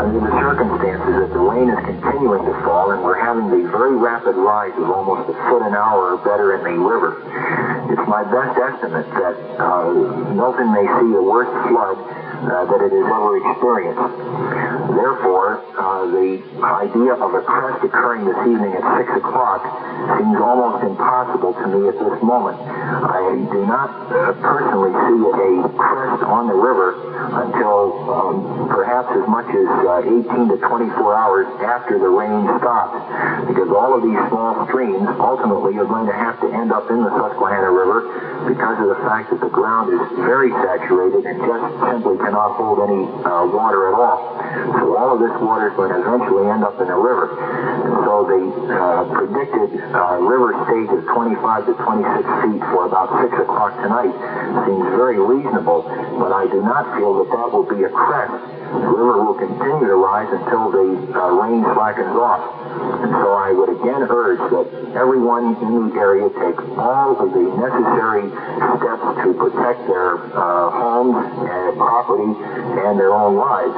under the circumstances that the rain is continuing to fall and we're having the very rapid rise of almost a foot an hour or better in the river, it's my best estimate that Milton may see a worse flood that it has ever experienced. Therefore, the idea of a crest occurring this evening at 6 o'clock seems almost impossible to me at this moment. I do not personally see a crest on the river until perhaps as much as 18 to 24 hours after the rain stops, because all of these small streams ultimately are going to have to end up in the Susquehanna River because of the fact that the ground is very saturated and just simply cannot hold any water at all. So all of this water is going to eventually end up in the river. And so the predicted river state of 25 to 26 feet for about 6 o'clock tonight seems very reasonable, but I do not feel that that will be a crest. The river will continue to rise until the rain slackens off. And so I would again urge that everyone in the area take all of the necessary steps to protect their homes and property and their own lives.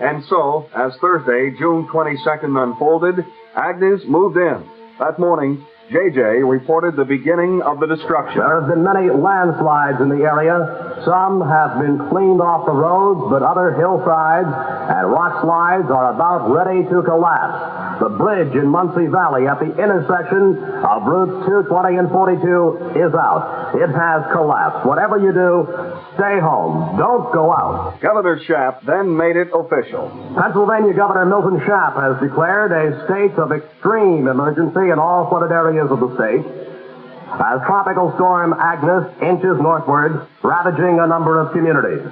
And so, as Thursday, June 22nd unfolded, Agnes moved in. That morning, JJ reported the beginning of the destruction. There have been many landslides in the area. Some have been cleaned off the roads, but other hillsides and rock slides are about ready to collapse. The bridge in Muncie Valley at the intersection of routes 220 and 42 is out. It has collapsed. Whatever you do, stay home. Don't go out. Governor Schaap then made it official. Pennsylvania Governor Milton Standard has declared a state of extreme emergency in all flooded areas of the state, as Tropical Storm Agnes inches northward, ravaging a number of communities.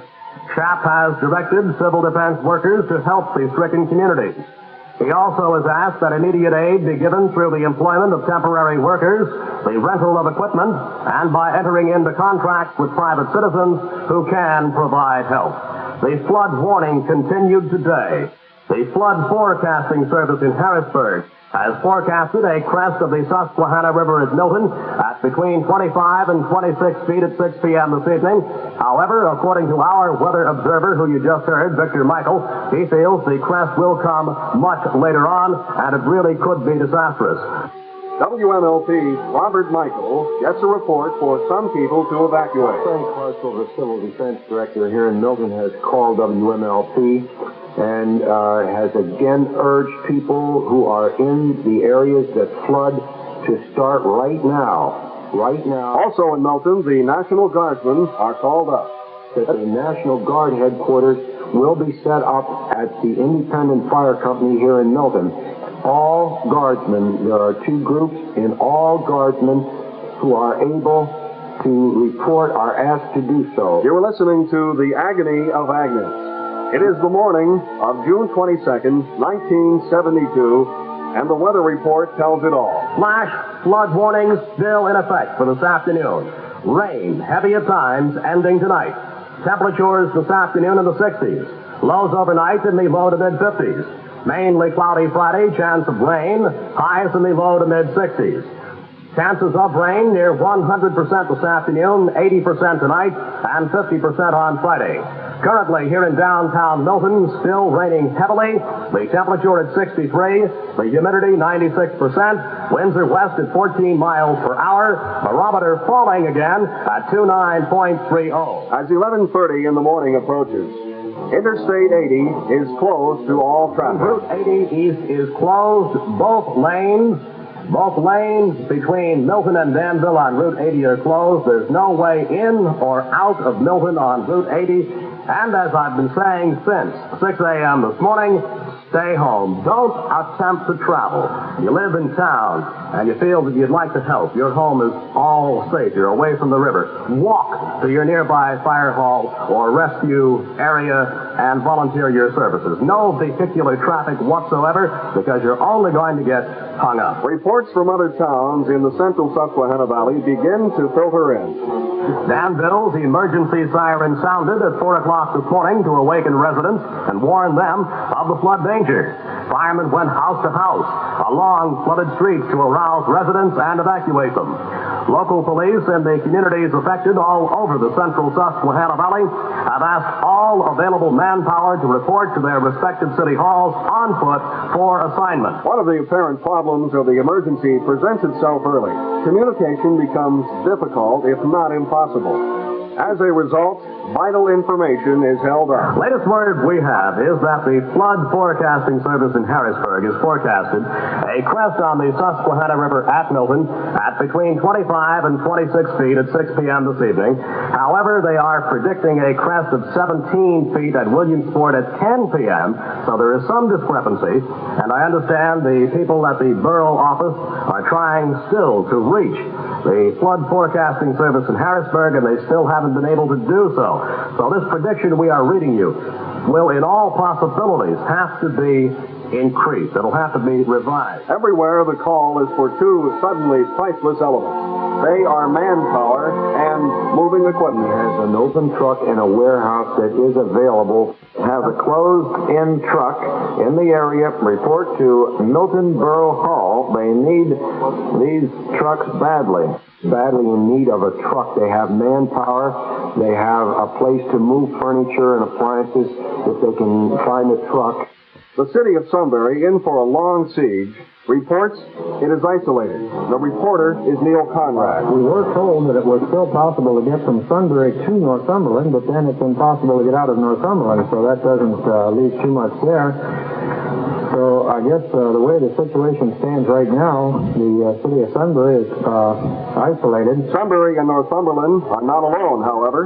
Schaap has directed civil defense workers to help the stricken communities. He also has asked that immediate aid be given through the employment of temporary workers, the rental of equipment, and by entering into contracts with private citizens who can provide help. The flood warning continued today. The Flood Forecasting Service in Harrisburg has forecasted a crest of the Susquehanna River at Milton at between 25 and 26 feet at 6 p.m. this evening. However, according to our weather observer, who you just heard, Victor Michael, he feels the crest will come much later on, and it really could be disastrous. WMLP's Robert Michael gets a report for some people to evacuate. Frank Marshall, the Civil Defense Director here in Milton, has called WMLP and has again urged people who are in the areas that flood to start right now. Right now. Also in Milton, the National Guardsmen are called up. That the National Guard headquarters will be set up at the Independent Fire Company here in Milton. All guardsmen, there are two groups, and all guardsmen who are able to report are asked to do so. You were listening to The Agony of Agnes. It is the morning of June 22nd, 1972, and the weather report tells it all. Flash flood warnings still in effect for this afternoon. Rain, heavy at times, ending tonight. Temperatures this afternoon in the 60s. Lows overnight in the low to mid-50s. Mainly cloudy Friday, chance of rain. Highs in the low to mid-60s. Chances of rain near 100% this afternoon, 80% tonight, and 50% on Friday. Currently here in downtown Milton, still raining heavily. The temperature at 63, the humidity 96%, winds are west at 14 miles per hour, barometer falling again at 29.30. As 11:30 in the morning approaches, Interstate 80 is closed to all traffic. Route 80 East is closed, both lanes. Both lanes between Milton and Danville on Route 80 are closed. There's no way in or out of Milton on Route 80. And as I've been saying since 6 a.m. this morning, stay home. Don't attempt to travel. You live in town and you feel that you'd like to help. Your home is all safe. You're away from the river. Walk to your nearby fire hall or rescue area and volunteer your services. No vehicular traffic whatsoever, because you're only going to get hung up. Reports from other towns in the central Susquehanna Valley begin to filter in. Danville's emergency siren sounded at 4 o'clock this morning to awaken residents and warn them of the flood danger. Firemen went house to house along flooded streets to arouse residents and evacuate them. Local police in the communities affected all over the central Susquehanna Valley have asked all available manpower to report to their respective city halls on foot for assignment. One of the apparent problems of the emergency presents itself early. Communication becomes difficult, if not impossible. As a result, vital information is held up. Latest word we have is that the Flood Forecasting Service in Harrisburg has forecasted a crest on the Susquehanna River at Milton at between 25 and 26 feet at 6 p.m. this evening. However, they are predicting a crest of 17 feet at Williamsport at 10 p.m., so there is some discrepancy, and I understand the people at the borough office are trying still to reach the Flood Forecasting Service in Harrisburg, and they still haven't been able to do so. So this prediction we are reading you will, in all possibilities, have to be increased. It'll have to be revised. Everywhere the call is for two suddenly priceless elements. They are manpower and moving equipment. There's an open truck in a warehouse that is available. Has a closed-in truck in the area. Report to Milton Borough Hall. They need these trucks badly in need of a truck. They have manpower. They have a place to move furniture and appliances if they can find a truck. The city of Sunbury, in for a long siege, reports it is isolated. The reporter is Neil Conrad. We were told that it was still possible to get from Sunbury to Northumberland, but then it's impossible to get out of Northumberland, so that doesn't leave too much there. So I guess the way the situation stands right now, the city of Sunbury is isolated. Sunbury and Northumberland are not alone, however.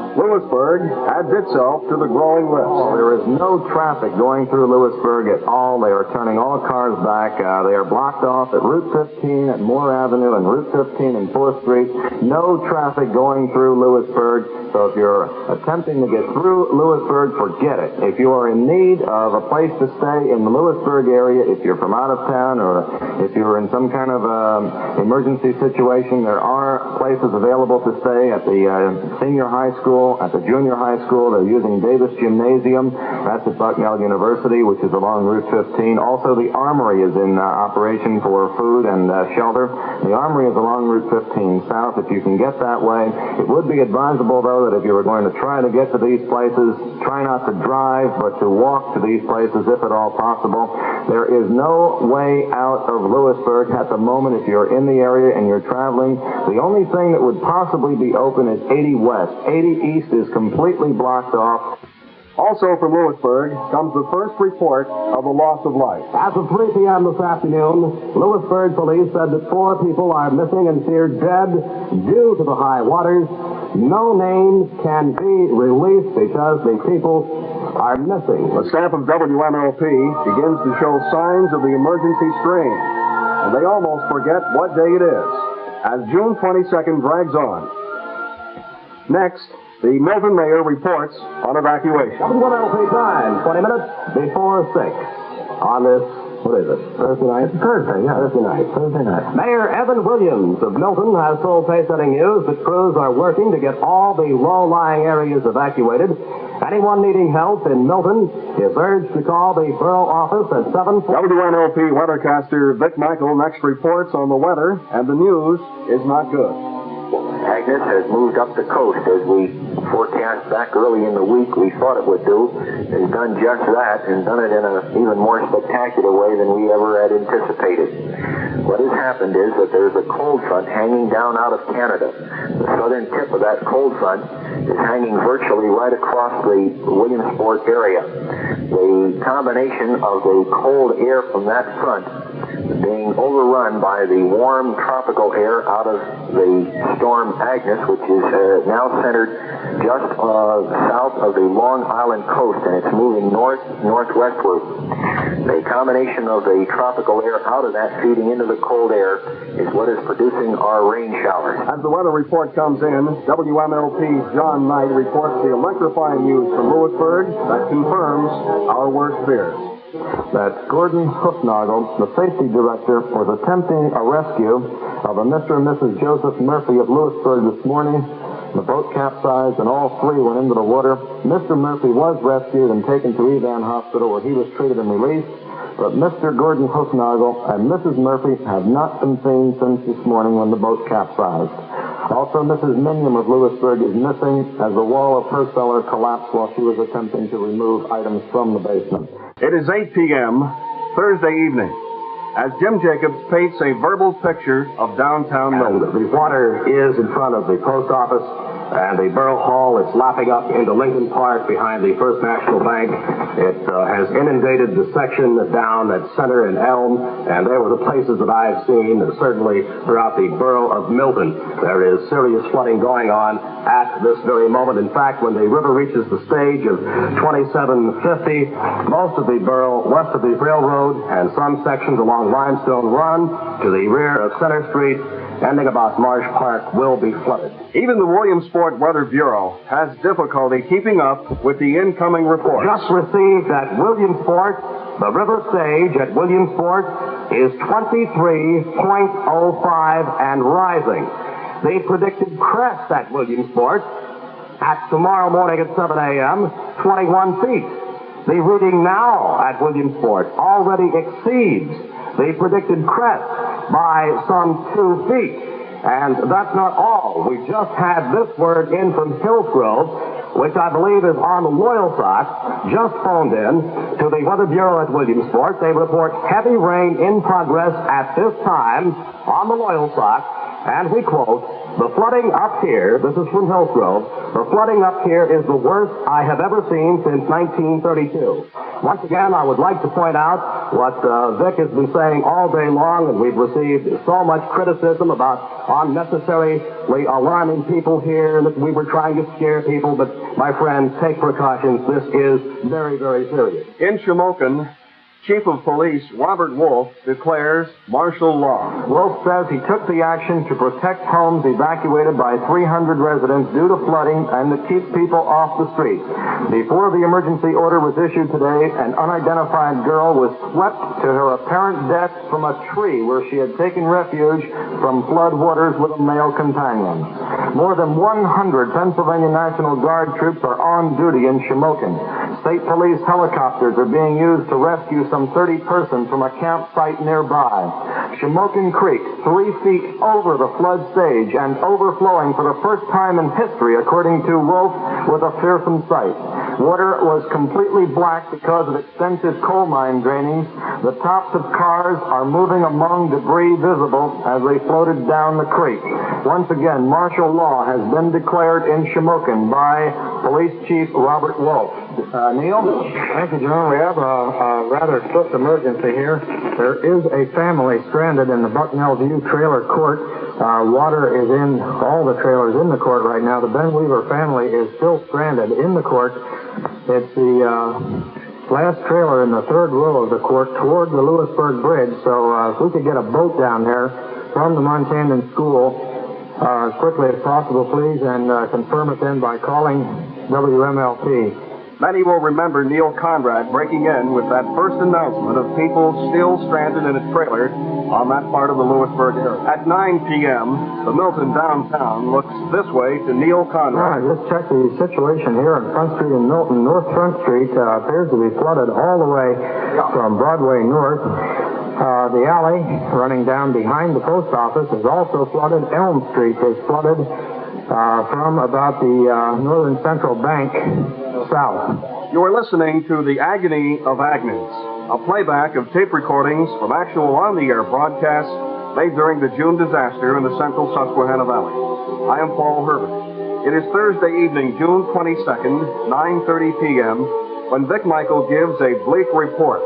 Lewisburg adds itself to the growing list. There is no traffic going through Lewisburg at all. They are turning all cars back. They are blocked off at Route 15 at Moore Avenue and Route 15 and 4th Street. No traffic going through Lewisburg. So if you're attempting to get through Lewisburg, forget it. If you are in need of a place to stay in the Lewisburg area, if you're from out of town or if you're in some kind of emergency situation, there are places available to stay at the senior high school, at the junior high school. They're using Davis Gymnasium. That's at Bucknell University, which is along Route 15. Also, the Armory is in operation for food and shelter. The Armory is along Route 15 south. If you can get that way, it would be advisable, though, that if you were going to try to get to these places, try not to drive, but to walk to these places if at all possible. There is no way out of Lewisburg at the moment if you're in the area and you're traveling. The only thing that would possibly be open is 80 West. 80 East is completely blocked off. Also from Lewisburg comes the first report of a loss of life. As of 3 p.m. this afternoon, Lewisburg police said that 4 people are missing and feared dead due to the high waters. No names can be released because the people are missing. The staff of WMLP begins to show signs of the emergency strain, and they almost forget what day it is as June 22nd drags on. Next, the Milton mayor reports on evacuation. WMLP time, 20 minutes before 6 on this, what is it, Thursday night? It's Thursday, yeah. Thursday night. Mayor Evan Williams of Milton has told Paysetting News that crews are working to get all the low-lying areas evacuated. Anyone needing help in Milton is urged to call the borough office at 7... WNLP weathercaster Vic Michael next reports on the weather, and the news is not good. Agnes has moved up the coast as we forecast back early in the week we thought it would do. Has done just that and done it in an even more spectacular way than we ever had anticipated. What has happened is that there's a cold front hanging down out of Canada. The southern tip of that cold front is hanging virtually right across the Williamsport area. The combination of the cold air from that front being overrun by the warm tropical air out of the storm Agnes, which is now centered just south of the Long Island coast, and it's moving northwestward. The combination of the tropical air out of that feeding into the cold air is what is producing our rain showers. As the weather report comes in, WMLP's John Knight reports the electrifying news from Lewisburg that confirms our worst fears. That Gordon Hoofnagel, the safety director, was attempting a rescue of a Mr. and Mrs. Joseph Murphy of Lewisburg this morning. The boat capsized and all three went into the water. Mr. Murphy was rescued and taken to Evan Hospital where he was treated and released. but Mr. Gordon Hoofnagel and Mrs. Murphy have not been seen since this morning when the boat capsized. Also, Mrs. Minium of Lewisburg is missing as the wall of her cellar collapsed while she was attempting to remove items from the basement. It is 8 p.m. Thursday evening as Jim Jacobs paints a verbal picture of downtown Milton. The water is in front of the post office, and the Borough Hall is lapping up into Lincoln Park behind the First National Bank. It has inundated the section down at Center and Elm, and they were the places that I've seen, certainly throughout the borough of Milton. There is serious flooding going on at this very moment. In fact, when the river reaches the stage of 2750, most of the borough west of the railroad and some sections along Limestone Run to the rear of Center Street, ending about Marsh Park, will be flooded. Even the Williamsport Weather Bureau has difficulty keeping up with the incoming reports. Just received at Williamsport, the river stage at Williamsport is 23.05 and rising. The predicted crest at Williamsport at tomorrow morning at 7 a.m., 21 feet. The reading now at Williamsport already exceeds the predicted crest by some 2 feet. And that's not all. We just had this word in from Hillsgrove, which I believe is on the Loyalsock, just phoned in to the Weather Bureau at Williamsport. They report heavy rain in progress at this time on the Loyalsock, and we quote, "The flooding up here," this is from Hillsgrove, "the flooding up here is the worst I have ever seen since 1932. Once again, I would like to point out what Vic has been saying all day long, and we've received so much criticism about unnecessarily alarming people here, that we were trying to scare people, but my friends, take precautions. This is very, very serious. In Shamokin, Chief of Police Robert Wolf declares martial law. Wolf says he took the action to protect homes evacuated by 300 residents due to flooding and to keep people off the streets. Before the emergency order was issued today, an unidentified girl was swept to her apparent death from a tree where she had taken refuge from flood waters with a male companion. More than 100 Pennsylvania National Guard troops are on duty in Shamokin. State police helicopters are being used to rescue some 30 persons from a campsite nearby. Shamokin Creek, 3 feet over the flood stage and overflowing for the first time in history, according to Wolf, was a fearsome sight. Water was completely black because of extensive coal mine drainings. The tops of cars are moving among debris visible as they floated down the creek. Once again, martial law has been declared in Shamokin by Police Chief Robert Wolf. Neil? Thank you, John. We have a rather swift emergency here. There is a family stranded in the Bucknell View trailer court. Water is in all the trailers in the court right now. The Ben Weaver family is still stranded in the court. It's the last trailer in the third row of the court toward the Lewisburg Bridge. So if we could get a boat down there from the Montandan School as quickly as possible, please, and confirm it then by calling WMLP. Many will remember Neil Conrad breaking in with that first announcement of people still stranded in a trailer on that part of the Lewisburg area. At 9 p.m., the Milton downtown looks this way to Neil Conrad. Just check the situation here on Front Street in Milton. North Front Street appears to be flooded all the way from Broadway north. The alley running down behind the post office is also flooded. Elm Street is flooded from about the Northern Central Bank south. You are listening to The Agony of Agnes, a playback of tape recordings from actual on-the-air broadcasts made during the June disaster in the central Susquehanna Valley. I am Paul Herbert. It is Thursday evening, June 22nd, 9:30 p.m., when Vic Michael gives a bleak report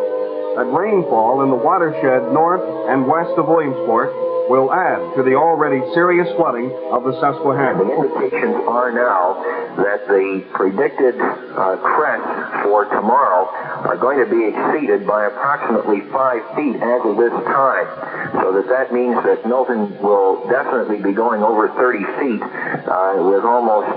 that rainfall in the watershed north and west of Williamsport will add to the already serious flooding of the Susquehanna. The indications are now that the predicted crest for tomorrow are going to be exceeded by approximately 5 feet as of this time. So that means that Milton will definitely be going over 30 feet with almost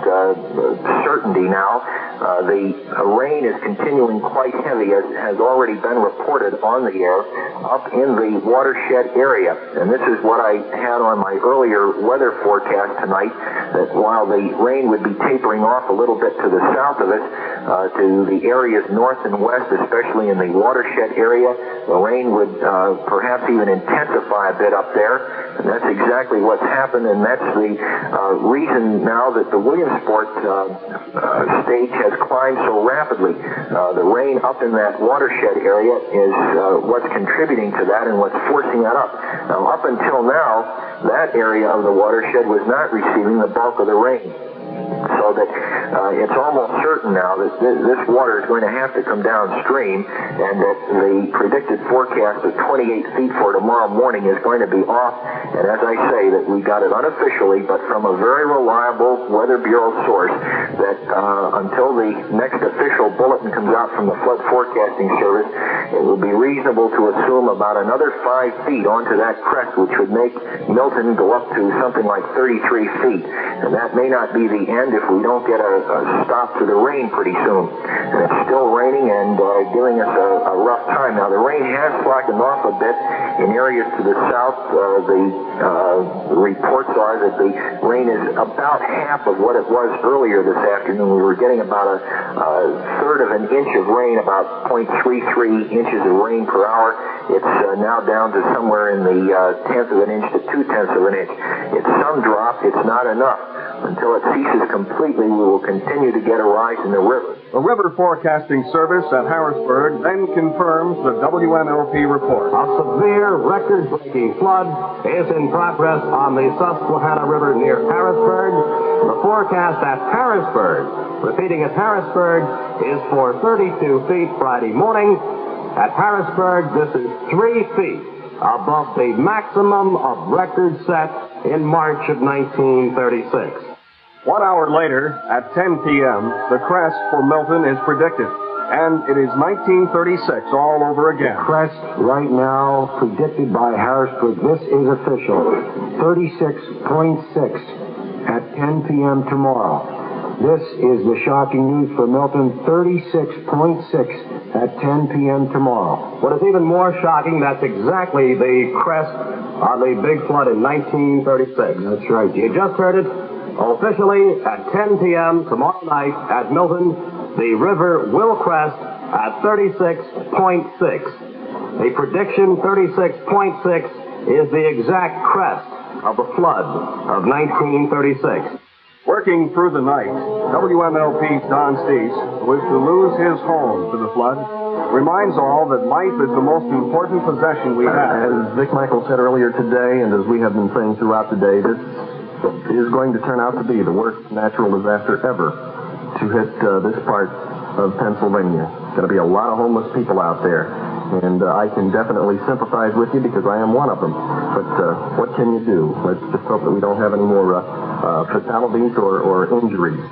certainty now. The rain is continuing quite heavy, as has already been reported on the air, up in the watershed area. And this is what I had on my earlier weather forecast tonight, that while the rain would be tapering off a little bit to the south of it, to the areas north and west, especially in the watershed area, the rain would perhaps even intensify a bit up there. And that's exactly what's happened, and that's the reason now that the Williamsport stage has climbed so rapidly. The rain up in that watershed area is what's contributing to that and what's forcing that up. Now, up until now, that area of the watershed was not receiving the bulk of the rain. So that it's almost certain now that this water is going to have to come downstream, and that the predicted forecast of 28 feet for tomorrow morning is going to be off. And as I say, that we got it unofficially, but from a very reliable Weather Bureau source, that until the next official bulletin comes out from the Flood Forecasting Service, it will be reasonable to assume about another 5 feet onto that crest, which would make Milton go up to something like 33 feet. And that may not be the end if we don't get a stop to the rain pretty soon. And it's still raining and giving us a rough time. Now, the rain has slackened off a bit in areas to the south. The reports are that the rain is about half of what it was earlier this afternoon. We were getting about a third of an inch of rain, about 0.33 inches of rain per hour. It's now down to somewhere in the tenth of an inch to 2/10 of an inch. It's some drop. It's not enough. Until it ceases completely, we will continue to get a rise in the river. The River Forecasting Service at Harrisburg then confirms the WMLP report. A severe record-breaking flood is in progress on the Susquehanna River near Harrisburg. The forecast at Harrisburg, repeating at Harrisburg, is for 32 feet Friday morning. At Harrisburg, this is 3 feet above the maximum of record set in March of 1936. 1 hour later, at 10 p.m., the crest for Milton is predicted, and it is 1936 all over again. Crest right now predicted by Harrisburg. This is official. 36.6 at 10 p.m. tomorrow. This is the shocking news for Milton. 36.6 at 10 p.m. tomorrow. What is even more shocking, that's exactly the crest of the big flood in 1936. That's right. You just heard it. Officially, at 10 p.m. tomorrow night at Milton, the river will crest at 36.6. The prediction 36.6 is the exact crest of the flood of 1936. Working through the night, WMLP's Don Steese, who is to lose his home to the flood, reminds all that life is the most important possession we have. As Vic Michael said earlier today, and as we have been saying throughout the day, this is going to turn out to be the worst natural disaster ever to hit this part of Pennsylvania. Going to be a lot of homeless people out there, and I can definitely sympathize with you because I am one of them. But what can you do? Let's just hope that we don't have any more fatalities or injuries.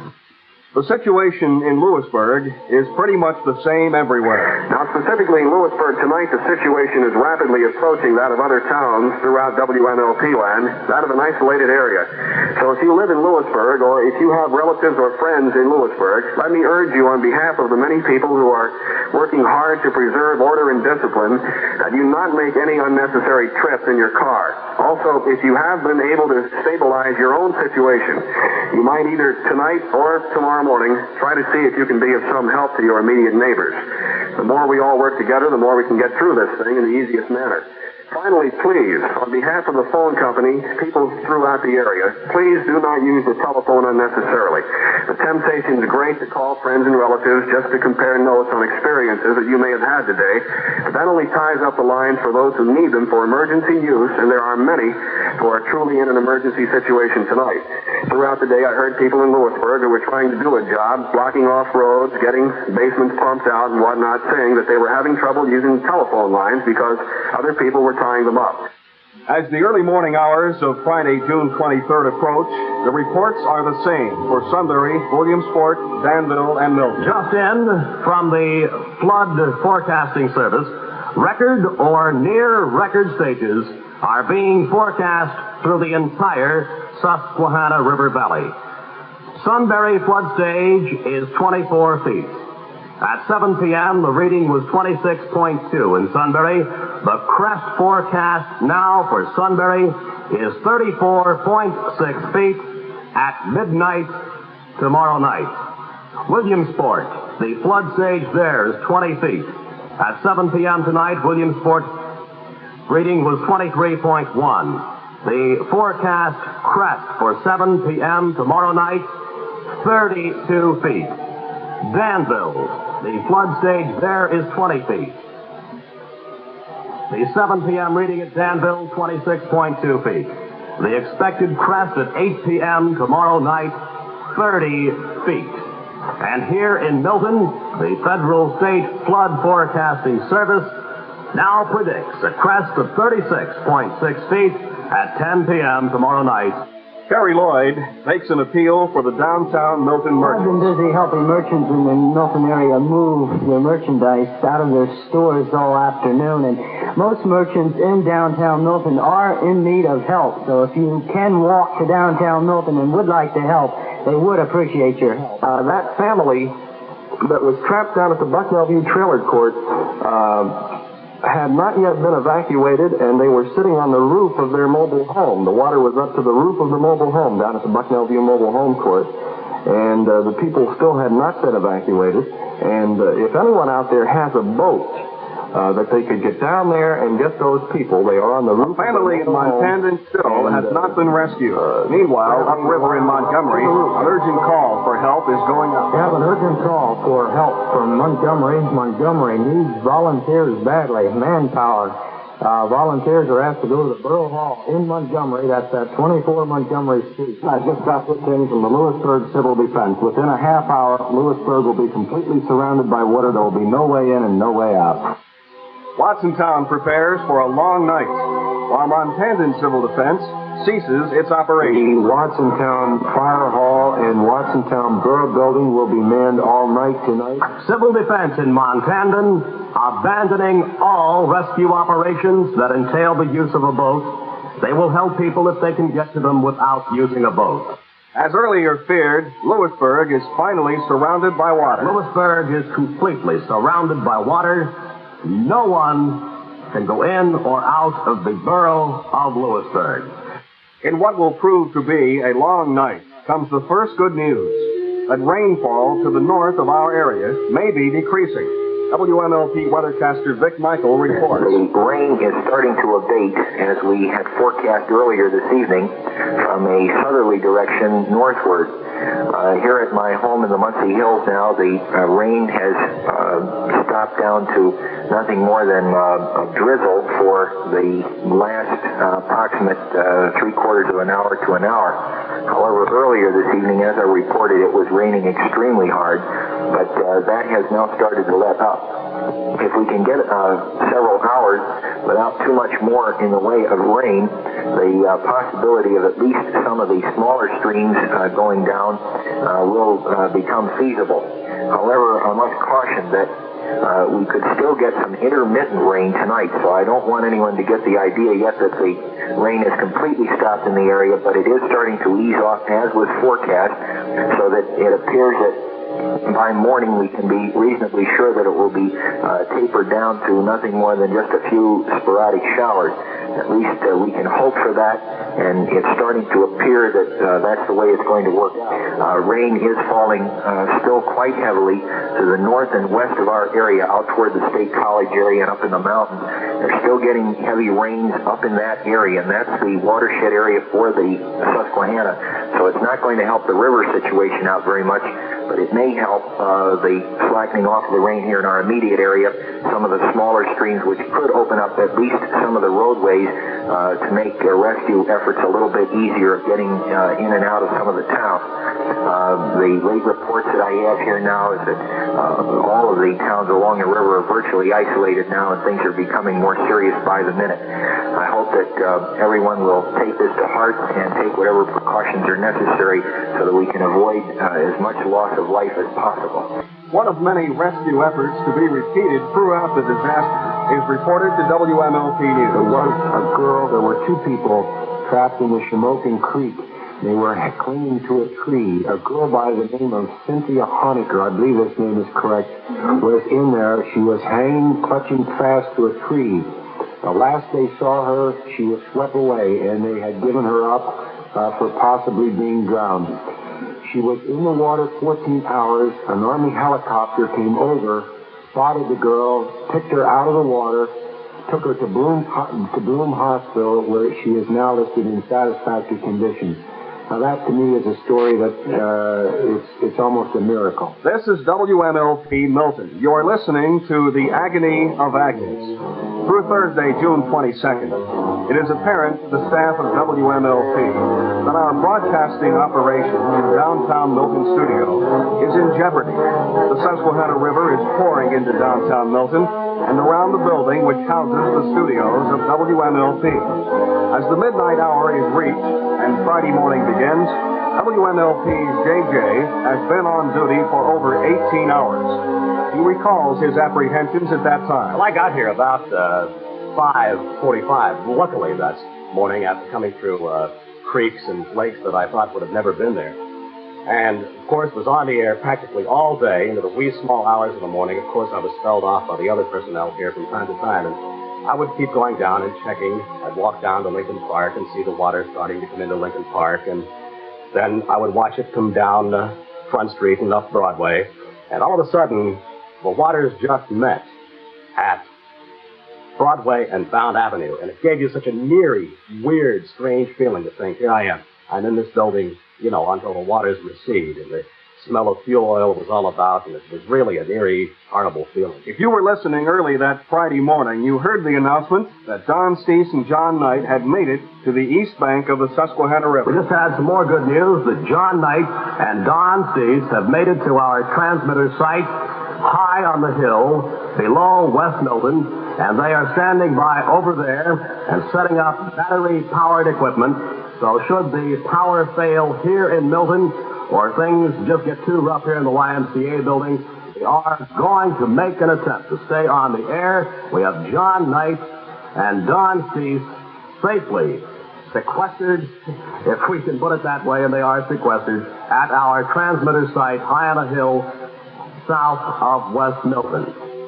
The situation in Lewisburg is pretty much the same everywhere. Now, specifically in Lewisburg tonight, the situation is rapidly approaching that of other towns throughout WMLP land, that of an isolated area. So if you live in Lewisburg, or if you have relatives or friends in Lewisburg, let me urge you on behalf of the many people who are working hard to preserve order and discipline, that you not make any unnecessary trips in your car. Also, if you have been able to stabilize your own situation, you might either tonight or tomorrow morning try to see if you can be of some help to your immediate neighbors. The more we all work together, the more we can get through this thing in the easiest manner. Finally, please, on behalf of the phone company, people throughout the area, please do not use the telephone unnecessarily. The temptation is great to call friends and relatives just to compare notes on experiences that you may have had today, but that only ties up the lines for those who need them for emergency use, and there are many who are truly in an emergency situation tonight. Throughout the day, I heard people in Lewisburg who were trying to do a job, blocking off roads, getting basements pumped out and whatnot, saying that they were having trouble using telephone lines because other people were tying them up. As the early morning hours of Friday, June 23rd approach, the reports are the same for Sunbury, Williamsport, Danville, and Milton. Just in from the Flood Forecasting Service, record or near record stages are being forecast through the entire Susquehanna River Valley. Sunbury flood stage is 24 feet. At 7 p.m., the reading was 26.2 in Sunbury. The crest forecast now for Sunbury is 34.6 feet at midnight tomorrow night. Williamsport, the flood stage there is 20 feet. At 7 p.m. tonight, Williamsport reading was 23.1. The forecast crest for 7 p.m. tomorrow night, 32 feet. Danville, the flood stage there is 20 feet. The 7 p.m. reading at Danville, 26.2 feet. The expected crest at 8 p.m. tomorrow night, 30 feet. And here in Milton, the Federal State Flood Forecasting Service now predicts a crest of 36.6 feet at 10 p.m. tomorrow night. Terry Lloyd makes an appeal for the downtown Milton I've been merchants. busy helping merchants in the Milton area move their merchandise out of their stores all afternoon, and most merchants in downtown Milton are in need of help. So if you can walk to downtown Milton and would like to help, they would appreciate your help. That family that was trapped down at the Bucknell View Trailer Court had not yet been evacuated, and they were sitting on the roof of their mobile home. The water was up to the roof of the mobile home down at the Bucknell View Mobile Home Court, and the people still had not been evacuated. And if anyone out there has a boat that they could get down there and get those people, they are on the roof. Family in Montana still has not been rescued. Meanwhile, upriver in Montgomery, an urgent call for help is going up. We have an urgent call for help from Montgomery. Montgomery needs volunteers badly, manpower. Volunteers are asked to go to the Borough Hall in Montgomery. That's at 24 Montgomery Street. I just got this in from the Lewisburg Civil Defense. Within a half hour, Lewisburg will be completely surrounded by water. There will be no way in and no way out. Watsontown prepares for a long night, while Montandan Civil Defense ceases its operation. The Watsontown Fire Hall and Watsontown Borough Building will be manned all night tonight. Civil Defense in Montandan abandoning all rescue operations that entail the use of a boat. They will help people if they can get to them without using a boat. As earlier feared, Lewisburg is finally surrounded by water. Lewisburg is completely surrounded by water. No one can go in or out of the borough of Lewisburg. In what will prove to be a long night comes the first good news, that rainfall to the north of our area may be decreasing. WMLP weathercaster Vic Michael reports. The rain is starting to abate, as we had forecast earlier this evening, from a southerly direction northward. Here at my home in the Muncie Hills now, the rain has stopped down to nothing more than a drizzle for the last approximate 3/4 of an hour to an hour. However, earlier this evening, as I reported, it was raining extremely hard, but that has now started to let up. If we can get several hours without too much more in the way of rain, the possibility of at least some of the smaller streams going down will become feasible. However, I must caution that we could still get some intermittent rain tonight, so I don't want anyone to get the idea yet that the rain is completely stopped in the area, but it is starting to ease off as was forecast, so that it appears that by morning we can be reasonably sure that it will be tapered down to nothing more than just a few sporadic showers. At least we can hope for that, and it's starting to appear that that's the way it's going to work. Rain is falling still quite heavily to the north and west of our area, out toward the State College area and up in the mountains. They're still getting heavy rains up in that area, and that's the watershed area for the Susquehanna. So it's not going to help the river situation out very much, but it may help the slackening off of the rain here in our immediate area, some of the smaller streams, which could open up at least some of the roadways to make rescue efforts a little bit easier of getting in and out of some of the towns. The late reports that I have here now is that all of the towns along the river are virtually isolated now, and things are becoming more serious by the minute. I hope that everyone will take this to heart and take whatever precautions are necessary so that we can avoid as much loss of life as possible. One of many rescue efforts to be repeated throughout the disaster is reported to WMLP News. There was a girl, there were two people trapped in the Shamokin Creek. They were clinging to a tree. A girl by the name of Cynthia Honecker, I believe this name is correct, was in there. She was hanging, clutching fast to a tree. The last they saw her, she was swept away, and they had given her up for possibly being drowned. She was in the water 14 hours. An Army helicopter came over, spotted the girl, picked her out of the water, took her to Bloom Hospital, where she is now listed in satisfactory condition. Now that to me is a story that it's almost a miracle. This is WMLP Milton. You are listening to The Agony of Agnes. Through Thursday, June 22nd, it is apparent to the staff of WMLP that our broadcasting operation in the downtown Milton studio is in jeopardy. The Susquehanna River is pouring into downtown Milton and around the building which houses the studios of WMLP. As the midnight hour is reached and Friday morning begins, WMLP's JJ has been on duty for over 18 hours. He recalls his apprehensions at that time. Well, I got here about 5:45. Luckily, that morning, after coming through creeks and lakes that I thought would have never been there. And, of course, was on the air practically all day into the wee small hours of the morning. Of course, I was spelled off by the other personnel here from time to time, and I would keep going down and checking. I'd walk down to Lincoln Park and see the water starting to come into Lincoln Park, and then I would watch it come down Front Street and up Broadway, and all of a sudden, the waters just met at Broadway and Bound Avenue, and it gave you such a eerie, weird, strange feeling to think, here I am. I'm in this building, until the waters recede, and the smell of fuel oil was all about, and it was really an eerie, horrible feeling. If you were listening early that Friday morning, you heard the announcement that Don Steese and John Knight had made it to the east bank of the Susquehanna River. We just had some more good news that John Knight and Don Steese have made it to our transmitter site high on the hill below West Milton, and they are standing by over there and setting up battery-powered equipment. So should the power fail here in Milton, or things just get too rough here in the YMCA building, we are going to make an attempt to stay on the air. We have John Knight and Don Steese safely sequestered, if we can put it that way, and they are sequestered, at our transmitter site high on a hill south of West Milton.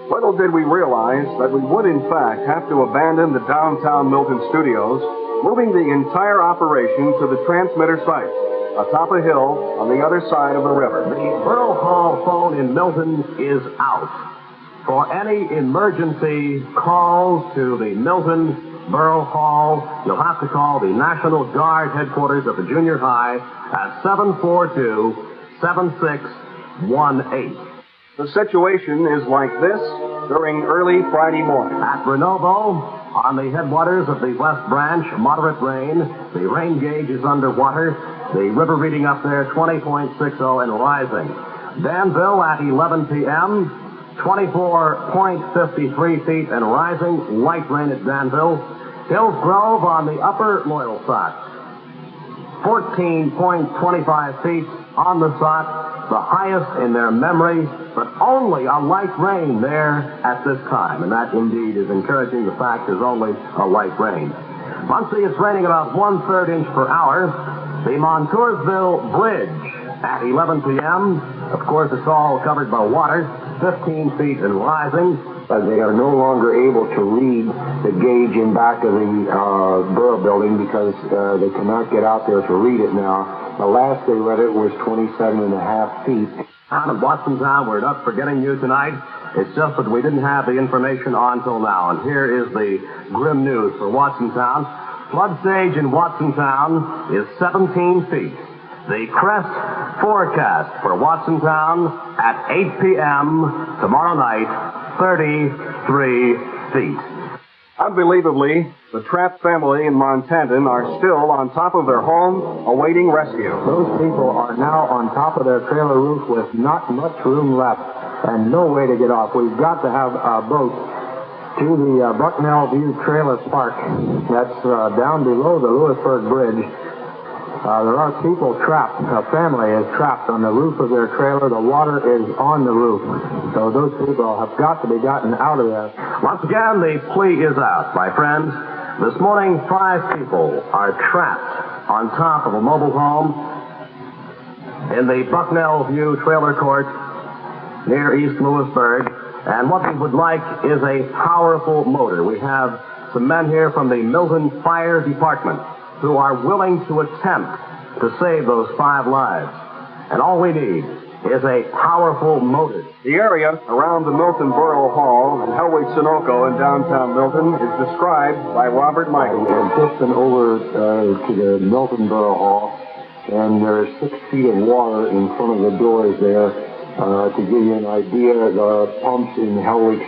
Little did we realize that we would, in fact, have to abandon the downtown Milton studios, moving the entire operation to the transmitter site atop a hill on the other side of the river. The Borough Hall phone in Milton is out. For any emergency calls to the Milton Borough Hall, you'll have to call the National Guard headquarters of the junior high at 742-7618. The situation is like this during early Friday morning. At Renovo, on the headwaters of the West Branch, moderate rain. The rain gauge is underwater. The river reading up there, 20.60 and rising. Danville at 11 p.m., 24.53 feet and rising. Light rain at Danville. Hills Grove on the upper Loyalsock, 14.25 feet on the Sock, the highest in their memory, but only a light rain there at this time. And that indeed is encouraging. The fact is only a light rain. Muncie, it's raining about 1/3 inch per hour. The Montoursville Bridge at 11 p.m. Of course, it's all covered by water, 15 feet and rising. They are no longer able to read the gauge in back of the borough building because they cannot get out there to read it now. The last they read it was 27.5 feet. Out of Watsontown, we're not forgetting you tonight. It's just that we didn't have the information on till now. And here is the grim news for Watsontown. Flood stage in Watsontown is 17 feet. The crest forecast for Watsontown at 8 p.m. tomorrow night, 33 feet. Unbelievably, the trapped family in Montanton are still on top of their home, awaiting rescue. Those people are now on top of their trailer roof with not much room left and no way to get off. We've got to have a boat to the Bucknell View Trailer Park. That's down below the Lewisburg Bridge. There are people trapped. A family is trapped on the roof of their trailer. The water is on the roof. So those people have got to be gotten out of there. Once again, the plea is out, my friends. This morning, 5 people are trapped on top of a mobile home in the Bucknell View Trailer Court near East Lewisburg. And what we would like is a powerful motor. We have some men here from the Milton Fire Department who are willing to attempt to save those 5 lives. And all we need is a powerful motor. The area around the Milton Borough Hall and Hellwig Sunoco in downtown Milton is described by Robert Michael. I've just been over to the Milton Borough Hall, and there's 6 feet of water in front of the doors there. To give you an idea, the pumps in Hellwig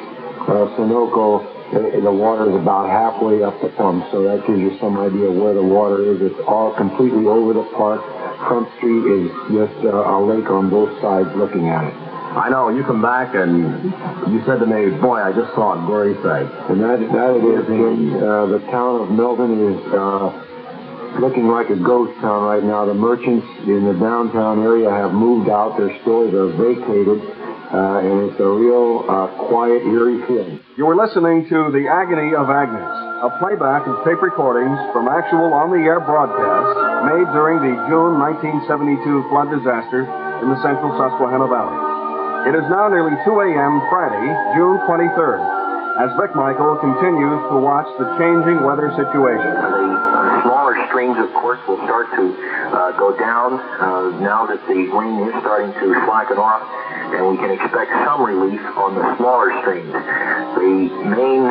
Sunoco, the water is about halfway up the pump, so that gives you some idea where the water is. It's all completely over the park. Front Street is just a lake on both sides looking at it. I know, you come back and you said to me, boy, I just saw a gory sight. And that it is, Jim. The town of Milton is looking like a ghost town right now. The merchants in the downtown area have moved out. Their stores are vacated, and it's a real quiet, eerie feeling. You were listening to The Agony of Agnes, a playback of tape recordings from actual on-the-air broadcasts made during the June 1972 flood disaster in the central Susquehanna Valley. It is now nearly 2 a.m. Friday, June 23rd, as Vic Michael continues to watch the changing weather situation. The smaller streams, of course, will start to go down now that the rain is starting to slacken off, and we can expect some relief on the smaller streams. The main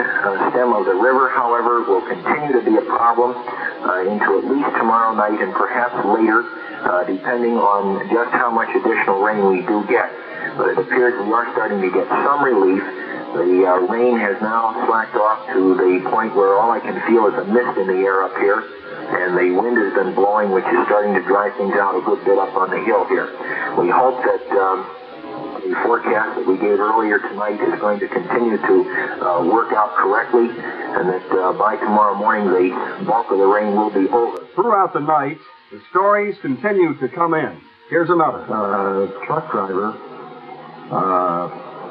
stem of the river, however, will continue to be a problem into at least tomorrow night and perhaps later, depending on just how much additional rain we do get. But it appears we are starting to get some relief. The rain has now slacked off to the point where all I can feel is a mist in the air up here, and the wind has been blowing, which is starting to dry things out a good bit up on the hill here. We hope that the forecast that we gave earlier tonight is going to continue to work out correctly, and that by tomorrow morning the bulk of the rain will be over. Throughout the night, the stories continue to come in. Here's another. Truck driver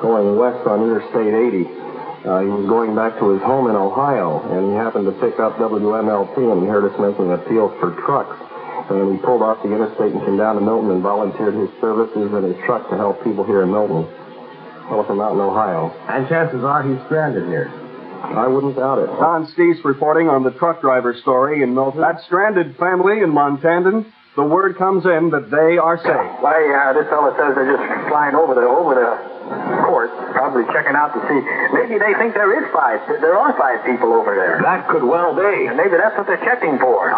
going west on Interstate 80. He was going back to his home in Ohio, and he happened to pick up WMLP, and he heard us making appeals for trucks. And he pulled off the interstate and came down to Milton and volunteered his services and his truck to help people here in Milton. Fellow from out in Ohio. And chances are he's stranded here. I wouldn't doubt it. Don Steese reporting on the truck driver story in Milton. That stranded family in Montandan, the word comes in that they are safe. Why, this fellow says they're just flying over the court, probably checking out to see. Maybe they think there are 5 people over there. That could well be. And maybe that's what they're checking for.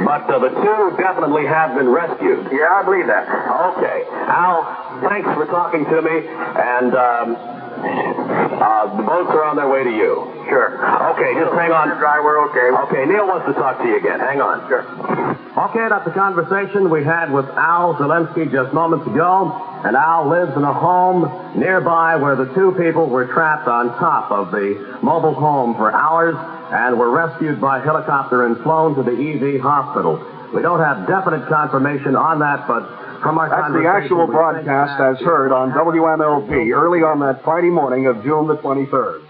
But the 2 definitely have been rescued. Yeah, I believe that. Okay. Al, thanks for talking to me, and the boats are on their way to you. Sure. Okay, just hang on. Dry, we're okay. Okay, Neil wants to talk to you again. Hang on. Sure. Okay, that's the conversation we had with Al Zelensky just moments ago. And Al lives in a home nearby where the 2 people were trapped on top of the mobile home for hours and were rescued by helicopter and flown to the EV hospital. We don't have definite confirmation on that, but from our That's the actual broadcast as heard on WMLP early on that Friday morning of June the 23rd.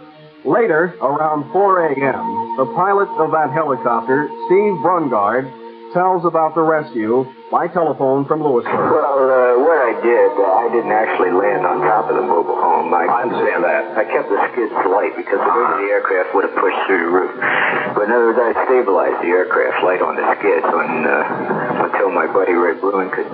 Later, around 4 a.m., the pilot of that helicopter, Steve Brungard, tells about the rescue by telephone from Lewisburg. Well, what I did, I didn't actually land on top of the mobile home. I understand that. I kept the skids light because the weight of the aircraft would have pushed through the roof. But in other words, I stabilized the aircraft light on the skids until my buddy Ray Bruin could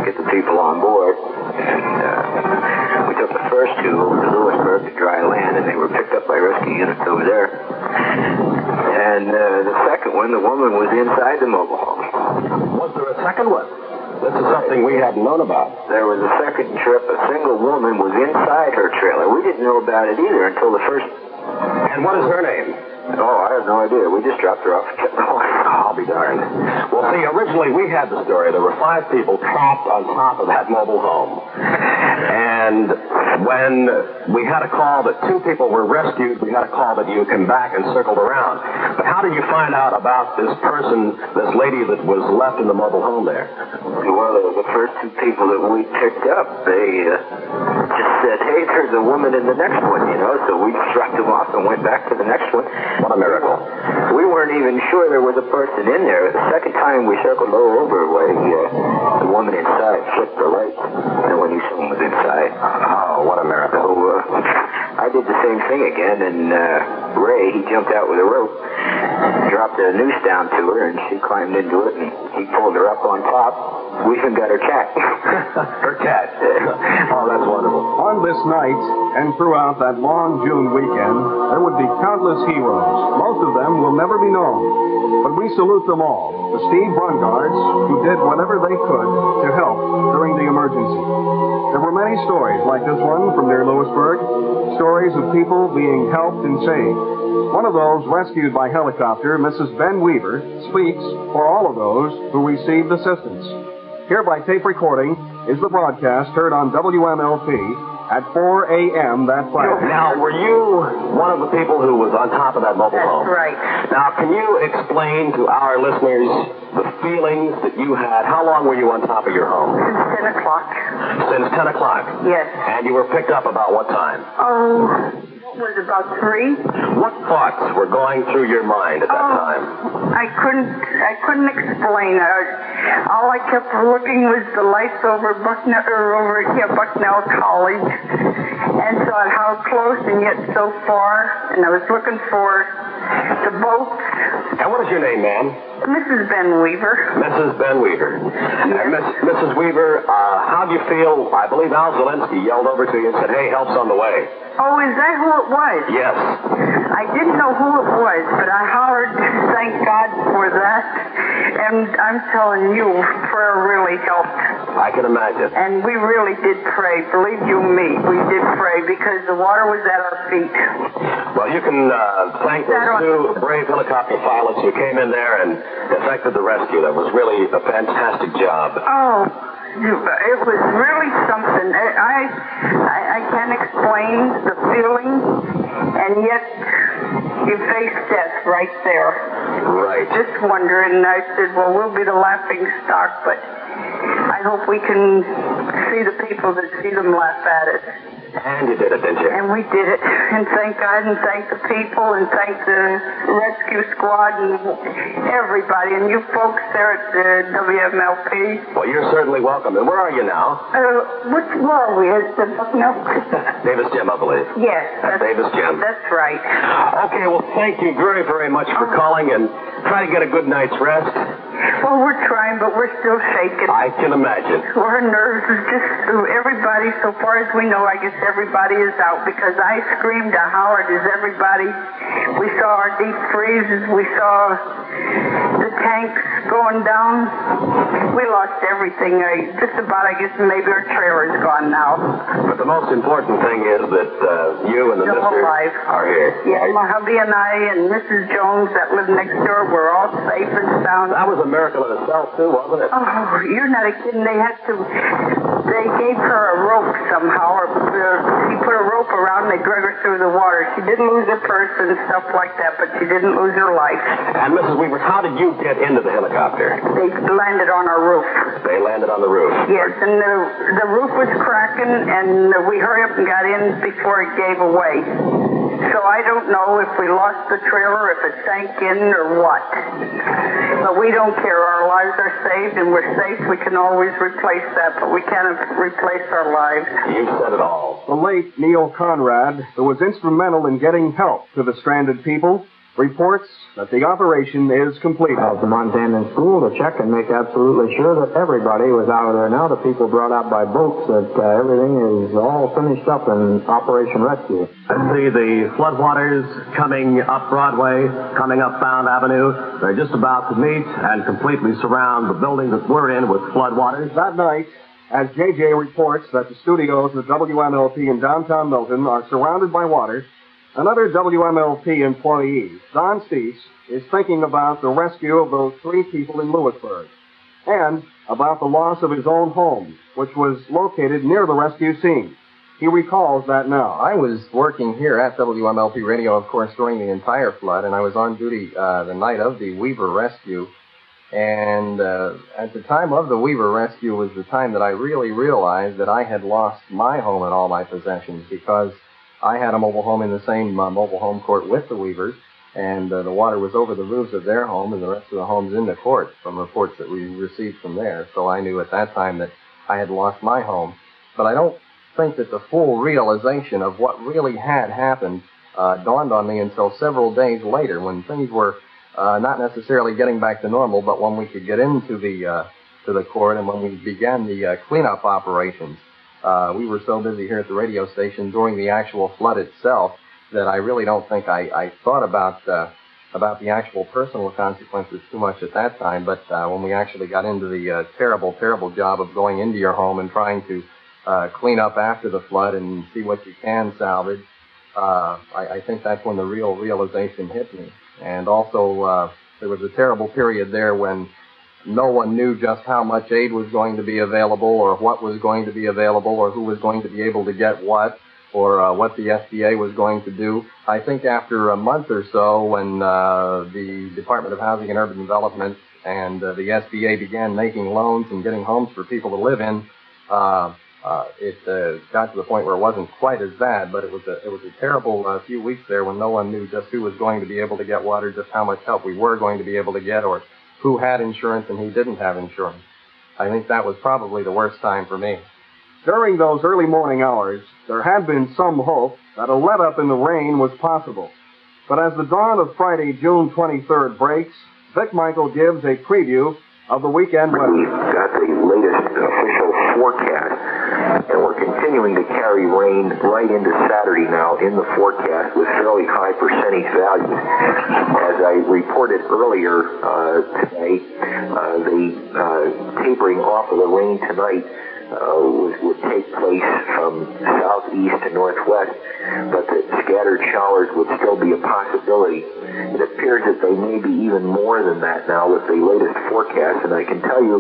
get the people on board. And we took the first 2 over to Lewisburg to dry land, and they were picked up by rescue units over there. And the second one, the woman was inside the mobile home. Was there a second one? This is something we hadn't known about. There was a second trip. A single woman was inside her trailer. We didn't know about it either until the first... And what is her name? Oh, I have no idea. We just dropped her off and kept going. I'll be darned. Well, see, originally we had the story. There were 5 people trapped on top of that mobile home. And when we had a call that 2 people were rescued, we had a call that you came back and circled around. But how did you find out about this person, this lady that was left in the mobile home there? Well, the first 2 people that we picked up, they just said, hey, there's a woman in the next one, so we dropped them off and went back to the next one. What a miracle. We weren't weren't even sure there was a person in there. The second time we circled low over where the woman inside flipped the light, and when you someone was inside. Oh, what a miracle. So I did the same thing again, and Ray, he jumped out with a rope, dropped a noose down to her, and she climbed into it, and he pulled her up on top. We even got her cat. Her cat. Oh, that's wonderful. On this night, and throughout that long June weekend, there would be countless heroes. Most of them will never be known. But we salute them all. The Steve Bungards, who did whatever they could to help during the emergency. There were many stories like this one from near Lewisburg. Stories of people being helped and saved. One of those rescued by helicopter, Mrs. Ben Weaver, speaks for all of those who received assistance. Here by tape recording is the broadcast heard on WMLP at 4 a.m. that Friday. Now, were you one of the people who was on top of that mobile home? That's right. Now, can you explain to our listeners the feelings that you had? How long were you on top of your home? Since 10 o'clock. Since 10 o'clock? Yes. And you were picked up about what time? Oh, it was about 3. What thoughts were going through your mind at that time? I couldn't explain it. All I kept looking was the lights over Bucknell College, and saw how close and yet so far. And I was looking for the boats. And what is your name, ma'am? Mrs. Ben Weaver. Mrs. Ben Weaver. And Mrs. Weaver, how do you feel? I believe Al Zelensky yelled over to you and said, "Hey, help's on the way." Oh, is that who it was? Yes. I didn't know who it was, but I hollered, thank God for that. And I'm telling you, prayer really helped. I can imagine. And we really did pray. Believe you me, we did pray because the water was at our feet. Well, you can thank those two brave helicopter pilots who came in there and effected the rescue. That was really a fantastic job. Oh, it was really something. I can't explain the feeling, and yet you face death right there. Right. Just wondering, and I said, well, we'll be the laughing stock, but I hope we can see the people that see them laugh at it. And you did it, didn't you? And we did it. And thank God, and thank the people, and thank the rescue squad, and everybody, and you folks there at the WMLP. Well, you're certainly welcome. And where are you now? Where are we? Is the Bucknell? Davis Gym, I believe. Yes. Davis Gym. That's right. Okay, well, thank you very, very much for calling, and try to get a good night's rest. Well, we're trying, but we're still shaking. I can imagine. Our nerves is just everybody, so far as we know, I guess everybody is out because I screamed, I hollered, is everybody. We saw our deep freezes. We saw the tanks going down. We lost everything. Just about, I guess, maybe our trailer's gone now. But the most important thing is that you and the mister are here. Yeah, my hubby and I and Mrs. Jones that lived next door, we're all safe and sound. That was a miracle in itself, too, wasn't it? Oh, you're not kidding. They gave her a rope somehow, or he put a rope around and they drug her through the water. She didn't lose her purse and stuff like that, but she didn't lose her life. And Mrs. Weaver, how did you get into the helicopter? They landed on our roof. They landed on the roof? Yes, and the roof was cracking, and we hurried up and got in before it gave away. So I don't know if we lost the trailer, if it sank in, or what. But we don't care. Our lives are saved, and we're safe. We can always replace that, but we can't replace our lives. You said it all. The late Neil Conrad, who was instrumental in getting help to the stranded people, reports that the operation is complete. I was the Montana school to check and make absolutely sure that everybody was out of there now. The people brought out by boats, that everything is all finished up in Operation Rescue. Let's see the floodwaters coming up Broadway, coming up Found Avenue. They're just about to meet and completely surround the building that we're in with floodwaters. That night, as JJ reports that the studios of WMLP in downtown Milton are surrounded by water, another WMLP employee, Don Steese, is thinking about the rescue of those 3 people in Lewisburg and about the loss of his own home, which was located near the rescue scene. He recalls that now. I was working here at WMLP Radio, of course, during the entire flood, and I was on duty the night of the Weaver rescue. And at the time of the Weaver rescue was the time that I really realized that I had lost my home and all my possessions, because I had a mobile home in the same mobile home court with the Weavers, and the water was over the roofs of their home and the rest of the homes in the court from reports that we received from there. So I knew at that time that I had lost my home. But I don't think that the full realization of what really had happened dawned on me until several days later, when things were not necessarily getting back to normal, but when we could get into the court and when we began the cleanup operations. We were so busy here at the radio station during the actual flood itself that I really don't think I thought about the actual personal consequences too much at that time. But when we actually got into the terrible, terrible job of going into your home and trying to clean up after the flood and see what you can salvage, I think that's when the real realization hit me. And also, there was a terrible period there when no one knew just how much aid was going to be available or what was going to be available or who was going to be able to get what or what the SBA was going to do. I think after a month or so, when the Department of Housing and Urban Development and the SBA began making loans and getting homes for people to live in, it got to the point where it wasn't quite as bad, but it was a terrible few weeks there when no one knew just who was going to be able to get what or just how much help we were going to be able to get or who had insurance and who didn't have insurance. I think that was probably the worst time for me. During those early morning hours, there had been some hope that a let-up in the rain was possible. But as the dawn of Friday, June 23rd breaks, Vic Michael gives a preview of the weekend weather. We've got the latest official forecast, and we're continuing to carry rain right into Saturday now in the forecast with fairly high percentage values. As I reported earlier today, the tapering off of the rain tonight would take place from southeast to northwest, but the scattered showers would still be a possibility. It appears that they may be even more than that now with the latest forecast, and I can tell you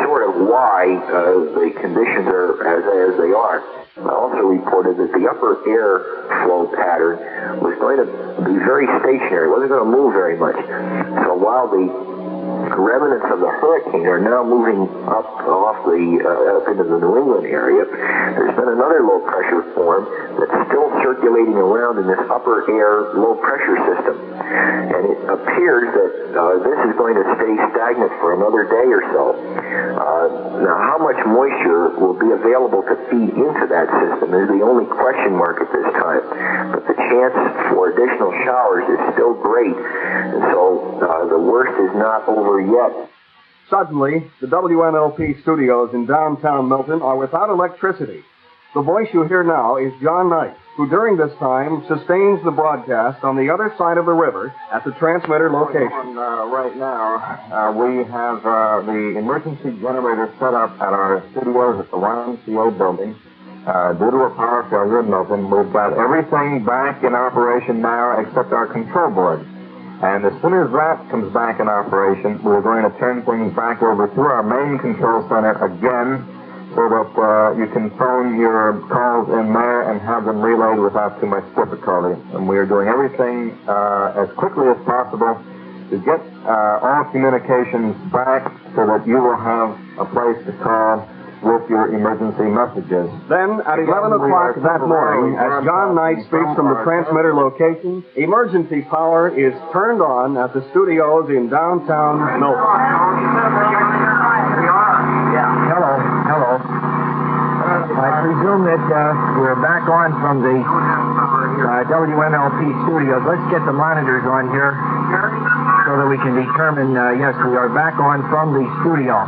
sort of why the conditions are as they are. I also reported that the upper air flow pattern was going to be very stationary. It wasn't going to move very much. So while the remnants of the hurricane are now moving up into the New England area, there's been another low pressure form that's still circulating around in this upper air low pressure system. And it appears that this is going to stay stagnant for another day or so. Now, how much moisture will be available to feed into that system is the only question mark at this time. But the chance for additional showers is still great, and so the worst is not over yet. Suddenly, the WMLP studios in downtown Milton are without electricity. The voice you hear now is John Knight, who during this time sustains the broadcast on the other side of the river at the transmitter location. Right now, we have the emergency generator set up at our studios at the YMCA building. Due to a power failure in Milton, we've got everything back in operation now except our control board. And as soon as that comes back in operation, we're going to turn things back over to our main control center again so that you can phone your calls in there and have them relayed without too much difficulty. And we are doing everything as quickly as possible to get all communications back so that you will have a place to call with your emergency messages. Then, at 11 o'clock that morning, as John Knight speaks from the transmitter location, emergency power is turned on at the studios in downtown Milton. Hello. I presume that we're back on from the WMLP studios. Let's get the monitors on here so that we can determine, yes, we are back on from the studio.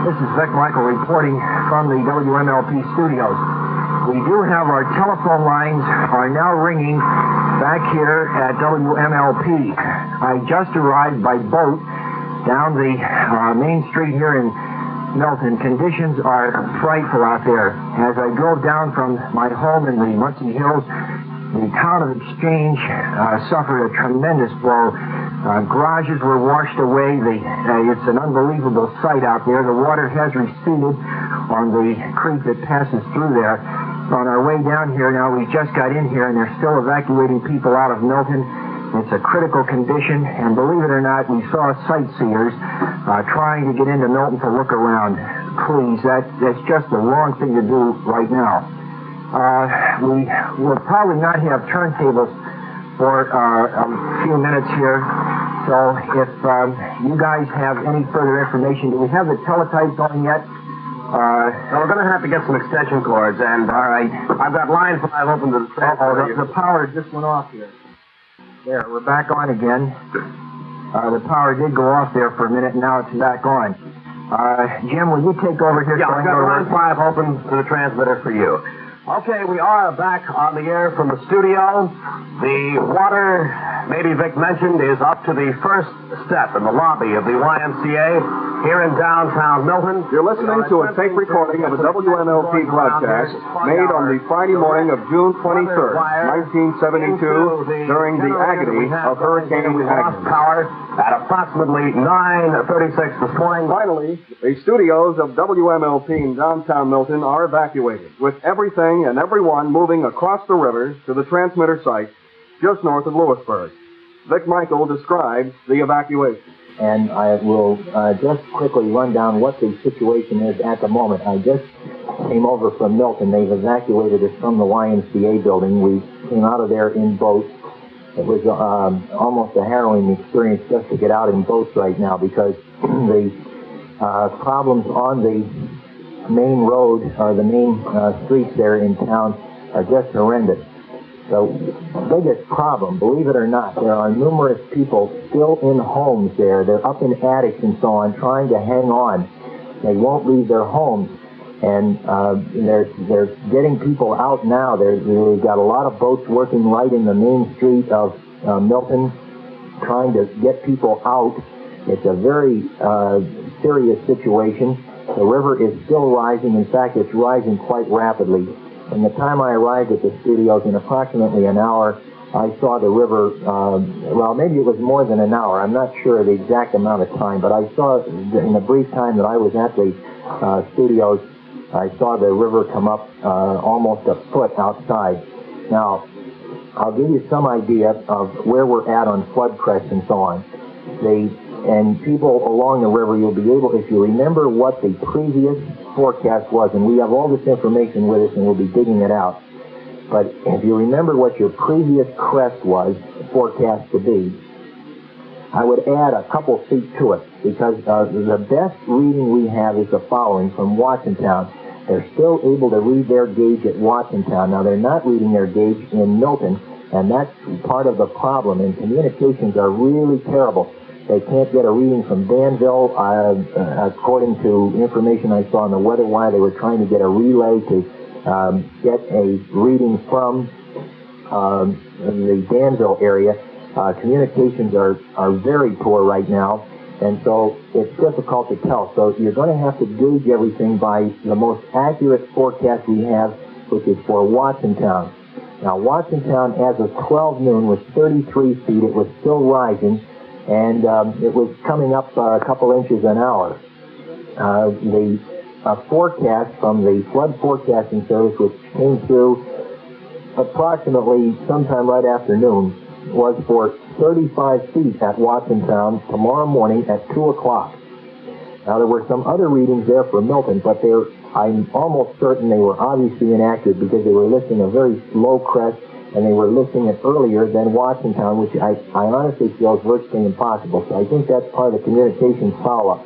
This is Vic Michael reporting from the WMLP studios. We do have our telephone lines are now ringing back here at WMLP. I just arrived by boat down the main street here in Milton. Conditions are frightful out there. As I drove down from my home in the Muncie Hills, the town of Exchange suffered a tremendous blow. Garages were washed away. It's an unbelievable sight out there. The water has receded on the creek that passes through there. On our way down here now, we just got in here, and they're still evacuating people out of Milton. It's a critical condition, and believe it or not, we saw sightseers trying to get into Milton to look around. Please, that's just the wrong thing to do right now. We will probably not have turntables for a few minutes here. So if you guys have any further information, do we have the teletype going yet? Well, we're going to have to get some extension cords, and all right, I've got line 5 open to the transmitter. The power just went off here. There, we're back on again. The power did go off there for a minute, and now it's back on. Jim, will you take over here? Yeah, I've got line 5 open to the transmitter for you. Okay, we are back on the air from the studio. The water, maybe Vic mentioned, is up to the first step in the lobby of the YMCA here in downtown Milton. You're listening to a tape recording of a WMLP broadcast made on the Friday morning of June 23rd, 1972, during the agony of Hurricane Agnes. Power at approximately 9:36 this morning. Finally, the studios of WMLP in downtown Milton are evacuated, with everything and everyone moving across the river to the transmitter site just north of Lewisburg. Vic Michael describes the evacuation. And I will just quickly run down what the situation is at the moment. I just came over from Milton. They've evacuated us from the YMCA building. We came out of there in boats. It was almost a harrowing experience just to get out in boats right now because the problems on the main road or the main streets there in town are just horrendous. The biggest problem, believe it or not, there are numerous people still in homes there. They're up in attics and so on, trying to hang on. They won't leave their homes, and they're getting people out now. They've got a lot of boats working right in the main street of Milton, trying to get people out. It's a very serious situation. The river is still rising. In fact, it's rising quite rapidly. From the time I arrived at the studios, in approximately an hour, I saw the river, well, maybe it was more than an hour. I'm not sure the exact amount of time, but I saw, in the brief time that I was at the studios, I saw the river come up almost a foot outside. Now, I'll give you some idea of where we're at on flood crests and so on. And people along the river, you'll be able, if you remember what the previous forecast was, and we have all this information with us and we'll be digging it out, but if you remember what your previous crest was forecast to be, I would add a couple feet to it, because the best reading we have is the following from Watsontown. They're still able to read their gauge at Watsontown. Now, they're not reading their gauge in Milton, and that's part of the problem, and communications are really terrible. They can't get a reading from Danville. According to information I saw on the Weather Wire, they were trying to get a relay to get a reading from the Danville area. Communications are very poor right now, and so it's difficult to tell. So you're going to have to gauge everything by the most accurate forecast we have, which is for Watsontown. Now, Watsontown, as of 12 noon, was 33 feet. It was still rising, and it was coming up a couple inches an hour. The forecast from the Flood Forecasting Service, which came through approximately sometime right after noon, was for 35 feet at Watsontown tomorrow morning at 2 o'clock. Now, there were some other readings there for Milton, but I'm almost certain they were obviously inaccurate because they were listing a very low crest, and they were listing it earlier than Watsontown, which I honestly feel is virtually impossible. So I think that's part of the communications follow-up,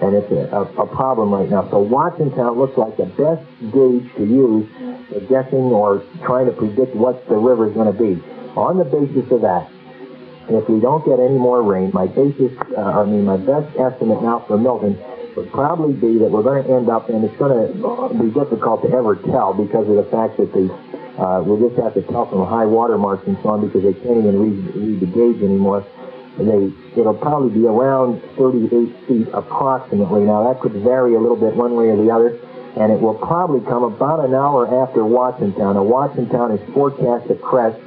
and it's a problem right now. So Watsontown looks like the best gauge to use for guessing or trying to predict what the river is going to be. On the basis of that, if we don't get any more rain, my best estimate now for Milton would probably be that we're going to end up, and it's going to be difficult to ever tell because of the fact that we'll just have to tell from high water marks and so on because they can't even read the gauge anymore. It'll probably be around 38 feet approximately. Now, that could vary a little bit one way or the other, and it will probably come about an hour after Watsontown. Now, Watsontown is forecast to crest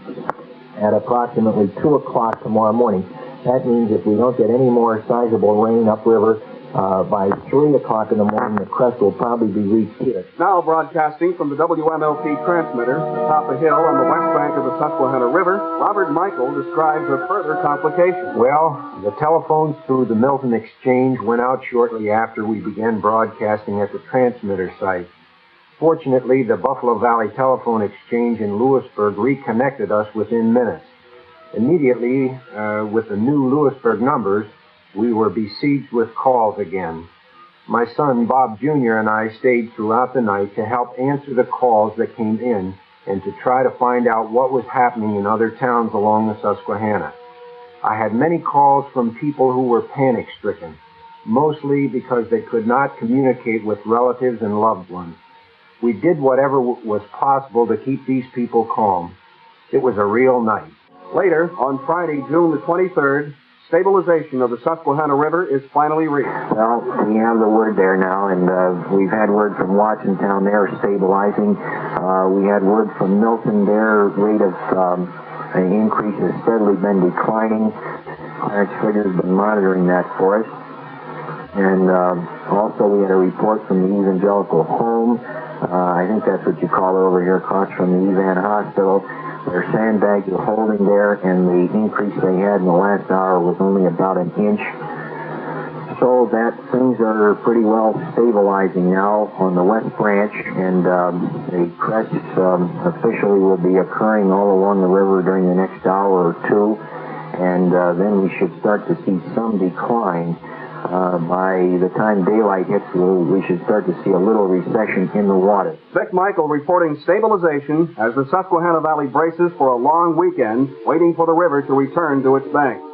at approximately 2 o'clock tomorrow morning. That means if we don't get any more sizable rain upriver, by 3 o'clock in the morning, the crest will probably be reached here. Now broadcasting from the WMLP transmitter atop a hill on the west bank of the Susquehanna River, Robert Michael describes a further complication. Well, the telephones through the Milton Exchange went out shortly after we began broadcasting at the transmitter site. Fortunately, the Buffalo Valley Telephone Exchange in Lewisburg reconnected us within minutes. Immediately, with the new Lewisburg numbers, we were besieged with calls again. My son, Bob Jr., and I stayed throughout the night to help answer the calls that came in and to try to find out what was happening in other towns along the Susquehanna. I had many calls from people who were panic-stricken, mostly because they could not communicate with relatives and loved ones. We did whatever was possible to keep these people calm. It was a real night. Later, on Friday, June the 23rd, stabilization of the Susquehanna River is finally reached. Well, we have the word there now, and we've had word from Watsontown. They're stabilizing. We had word from Milton. Their rate of increase has steadily been declining. Clarence Figure has been monitoring that for us. And also we had a report from the Evangelical Home. I think that's what you call it over here, across from the Evan Hospital. Their sandbags are holding there, and the increase they had in the last hour was only about an inch. So that things are pretty well stabilizing now on the West Branch, and the crests officially will be occurring all along the river during the next hour or two, and then we should start to see some decline. By the time daylight hits, we should start to see a little recession in the water. Vic Michael reporting stabilization as the Susquehanna Valley braces for a long weekend, waiting for the river to return to its banks.